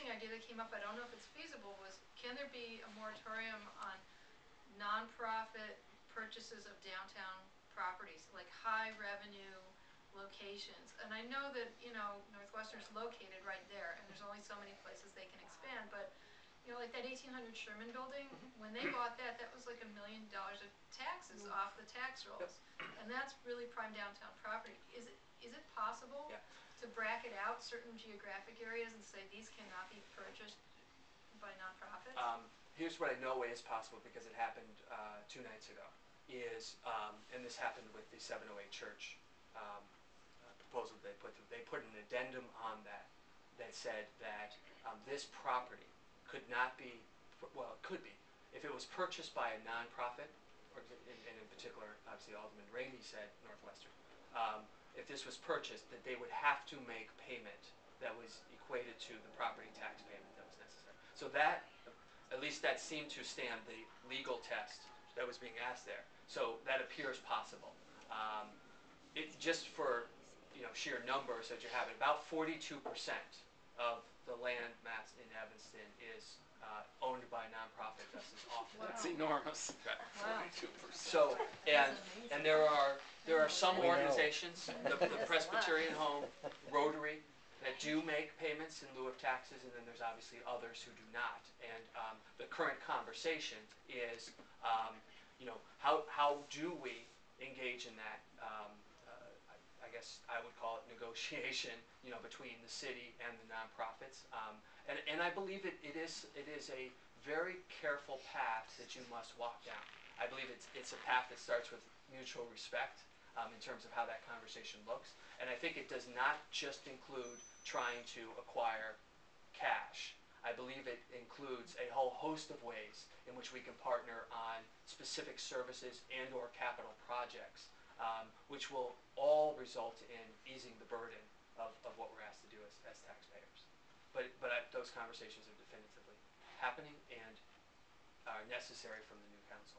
interesting idea that came up, I don't know if it's feasible, was can there be a moratorium on nonprofit purchases of downtown properties, like high revenue locations? And I know that, you know, Northwestern's located right there, and there's only so many places they can expand, but you know, like that 1800 Sherman building, when they bought that, that was like $1 million of taxes off the tax rolls. And that's really prime downtown property. Is it possible to bracket out certain geographic areas and say these cannot be purchased by nonprofits? Here's what I know is possible, because it happened 2 nights ago, is, and this happened with the 708 church proposal they put through. They put an addendum on that said that this property could not be, well, it could be, if it was purchased by a nonprofit, or and in particular, obviously Alderman Ramey said Northwestern, if this was purchased, that they would have to make payment that was equated to the property tax payment that was necessary. So that, at least that seemed to stand the legal test that was being asked there. So that appears possible. Just for, you know, sheer numbers that you have, about 42% of the land mass in Evanston is owned by nonprofit just as often. Wow. That's enormous. Wow. 42%. So, and there are some organizations, the Presbyterian Home, Rotary, that do make payments in lieu of taxes, and then there's obviously others who do not. And the current conversation is, you know, how do we engage in that? I guess I would call it negotiation, you know, between the city and the nonprofits. And I believe it is a very careful path that you must walk down. I believe it's a path that starts with mutual respect in terms of how that conversation looks. And I think it does not just include trying to acquire cash. I believe it includes a whole host of ways in which we can partner on specific services and or capital projects, which will all result in easing the burden of what we're asked to do as taxpayers. But those conversations are definitively happening and are necessary from the new council.